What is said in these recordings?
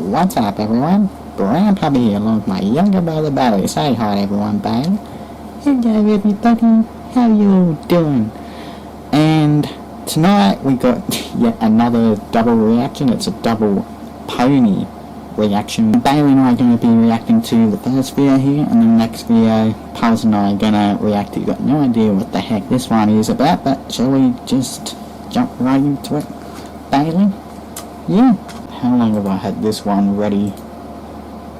What's up, everyone? Grandpa here along with my younger brother Barry. Say hi, everyone, Barry. Hello, everybody. How you doing? And tonight we got yet another double reaction. It's a double pony reaction. Barry and I are going to be reacting to the first video here, and the next video, Pulse and I are going to react to. You've got no idea what the heck this one is about, but shall we just jump right into it, Bailey? Yeah. How long have I had this one ready?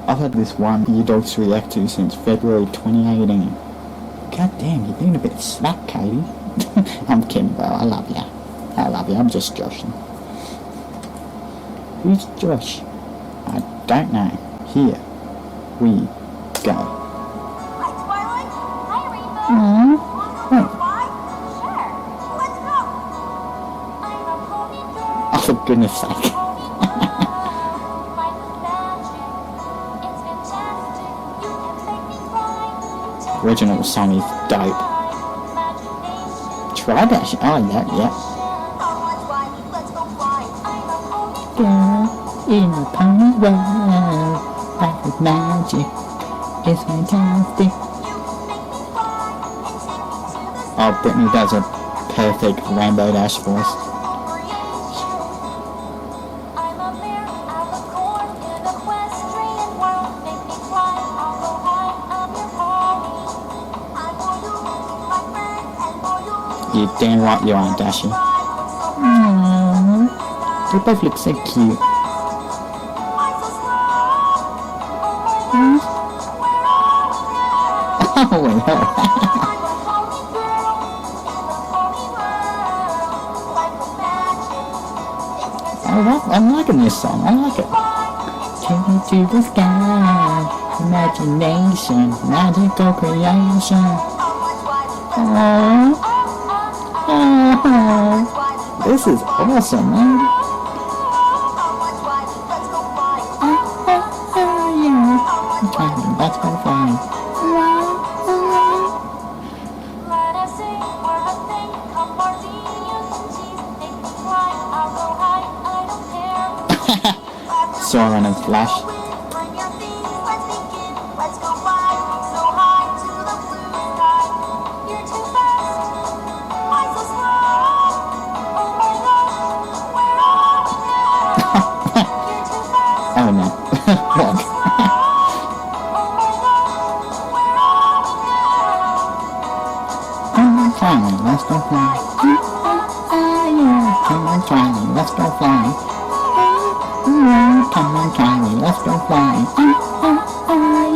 I've had this one You Dogs to react to since February 2018. God damn, you're being a bit slack, Katie. I'm kidding, bro. I love ya. I love you. I'm just joshing. Who's Josh? I don't know. Here we go. Hi, Twilight. Hi, Rainbow. Aww. Want to fly? Sure. Let's go. I'm a pony girl. Oh, for goodness sake. Pony world. Life is magic. It's fantastic. You can make me cry. Original song is dope. Imagination. Try that shit. Oh, yeah, yeah. Come on, Twilight. Let's go fly. I'm a pony girl. Girl in a pony world, life is magic. It's fantastic. You can make me fly and take me to the sky. Oh, Brittany does a perfect Rainbow Dash voice. I'm a bear, I'm a corn in an equestrian world. Make me fly, I'll go high, I'm your pony. I'm for you, my friend, and for you. You damn right you are, Dashy. Aww. You both look so cute. Oh, wait, I'm liking this song. I like it. Take me to the sky. Imagination. Magical creation. Aww. Aww. This is awesome, man. Yeah. Okay, let's go flying. Let us sing, we're a thing, come party, you can cheese, make me fly, I'll go high, I don't care. Soaring and Flash. Bring your things, let's begin, let's go fly, so high to the blue sky. You're too fast, I'm so slow, oh my gosh, where are we now? You're too fast, Oh no. What? oh my gosh, where are we now? Come on, flying, let's go flying. Yeah. Come on, flying, let's go flying. Come on, flying, let's go flying.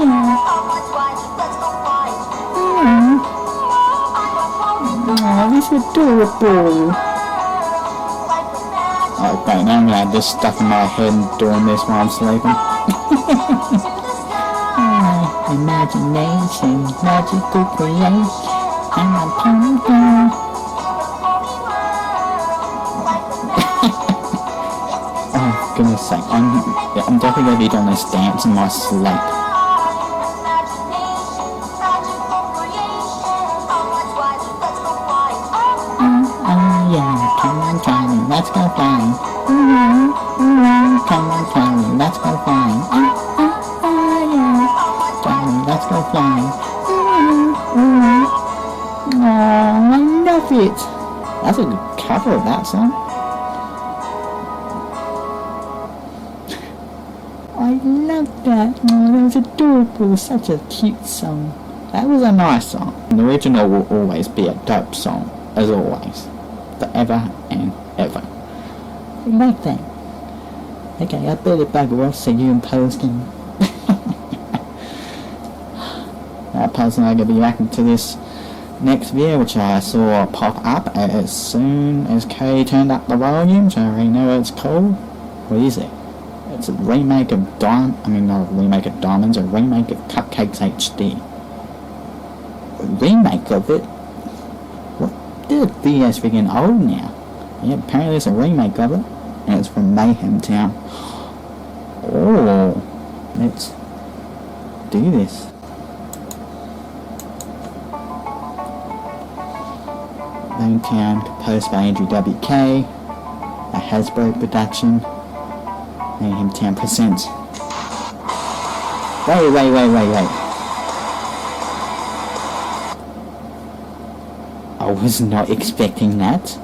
Yeah. Oh, this is adorable. Okay, now I'm gonna have this stuff in my head and doing this while I'm sleeping. Imagination, magical creation. I'm a pony girl. Oh, goodness sake, I'm definitely going to be doing this dance in my sleep. Yeah, come on, Charlie, let's go flying. Come on, Charlie, let's go flying. Yeah, Charlie, let's go flying. Oh, I love it. That's a good cover of that song. I love that. Oh, that was adorable. Such a cute song. That was a nice song. The original will always be a dope song, as always. Forever and ever. I like that. Okay, I better bugger off. See you in Poston. Poston, I'm going to be reacting to this next video, which I saw pop up as soon as Kay turned up the volume, so I already know what it's called. What is it? It's a remake of not a remake of Diamonds, a remake of Cupcakes HD. A remake of it? What? The video's freaking old now. Yeah, apparently there's a remake of it, and it's from Mayhem Town. Oh, let's do this. Mayhem Town, composed by Andrew WK, a Hasbro production. Made him 10%. Wait. I was not expecting that.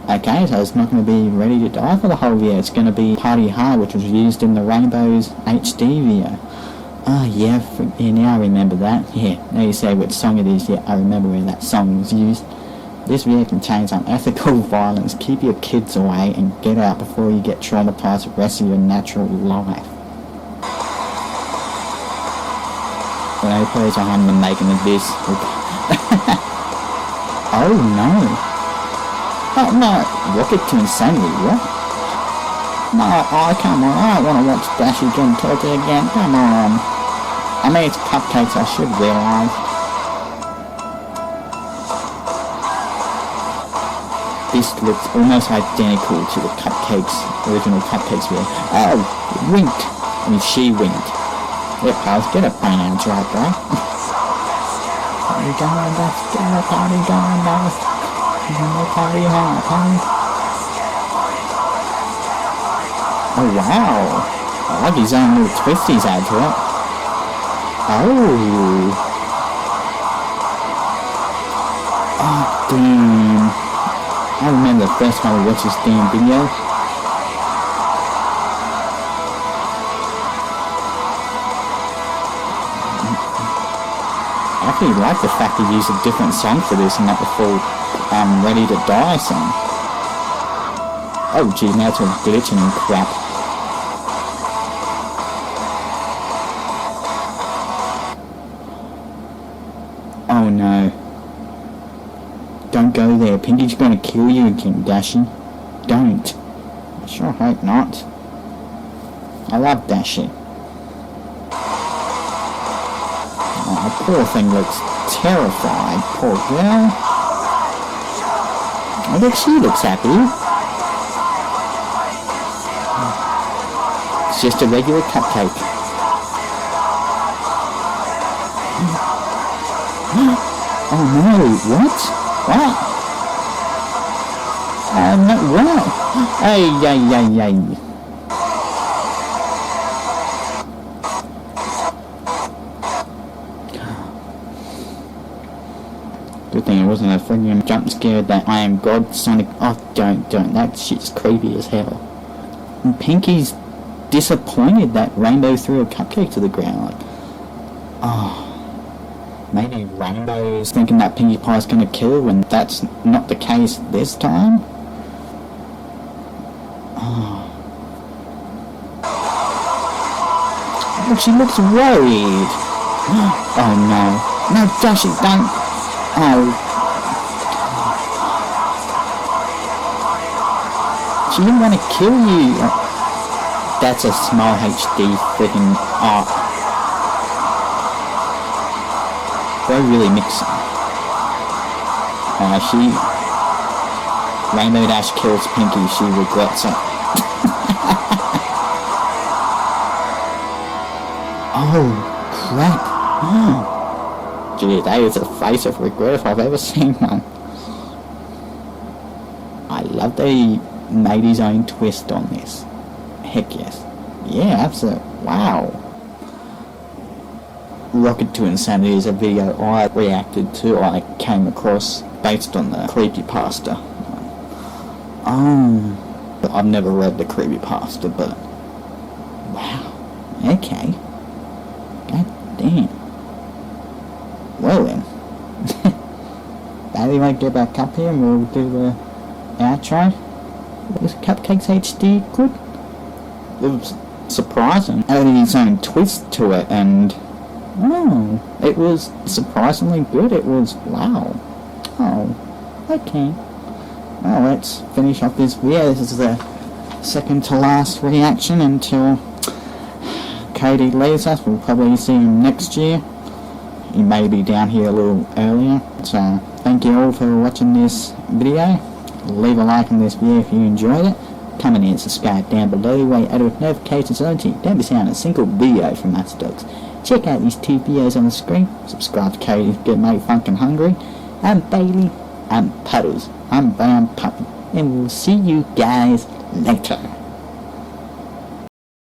Okay, so it's not going to be Ready to Die for the whole year. It's going to be Party Hard, which was used in the Rainbows HD video. Oh, yeah, now I remember that. Yeah, now you say which song it is. Yeah, I remember where that song was used. This video contains unethical violence. Keep your kids away and get out before you get traumatized the rest of your natural life. Well, please, I'm the making of this. Oh no. Oh no, Rocket to Insanity, what? No, oh come on, I don't want to watch Dashi Jump Torture again, come on. I mean, it's cupcakes, I should realise. This looks almost identical to the original Cupcakes video. Oh, winked. I mean, she winked. Yeah, pals, get a pronouns right, bro. Party going, let's get a party going, let's party hard, party. Oh wow, I like his own little twist he's had to it. Oh, damn. I remember the first time I watched this damn video. I actually like the fact he used a different song for this and not the full Ready to Die song. Oh gee, now it's all glitching and crap. Oh no. Don't go there. Pinky's gonna kill you again, Dashi. Don't. I sure hope not. I love Dashi. Oh, poor thing looks terrified. Poor girl. I think she looks happy. It's just a regular cupcake. Oh no, what? What? No, what? Ay. Good thing it wasn't a friggin' jump scare that I am God Sonic. Oh, don't. That shit's creepy as hell. And Pinky's disappointed that Rainbow threw a cupcake to the ground. Like, oh. Maybe Rainbow's thinking that Pinkie Pie's gonna kill when that's not the case this time? Oh. Look, she looks worried. Oh no. No, Dashi, don't. Oh. She didn't want to kill you. That's a small HD freaking art. They're really mixing. Rainbow Dash kills Pinky, she regrets it. Oh, crap. Oh. Gee, that is a face of regret if I've ever seen one. I love that he made his own twist on this. Heck yes. Yeah, absolutely. Wow. Rocket to Insanity is a video I reacted to, I came across based on the creepypasta. I've never read the creepypasta, but wow, okay. God damn. Well then. Bailey won't get back up here and we'll do the outro. Was Cupcakes HD good? It was surprising. Added his own twist to it and oh, it was surprisingly good. It was, wow. Oh, okay. Well, let's finish up this video. This is the second to last reaction until Cody leaves us. We'll probably see him next year. He may be down here a little earlier. So, thank you all for watching this video. Leave a like on this video if you enjoyed it. Comment and subscribe down below while you add with notifications on so you don't miss out on a single video from us dogs. Check out these two videos on the screen. Subscribe to Cody if you get made funkin' hungry. I'm Bailey. I'm Puddles. I'm Brown Puppy. And we'll see you guys later.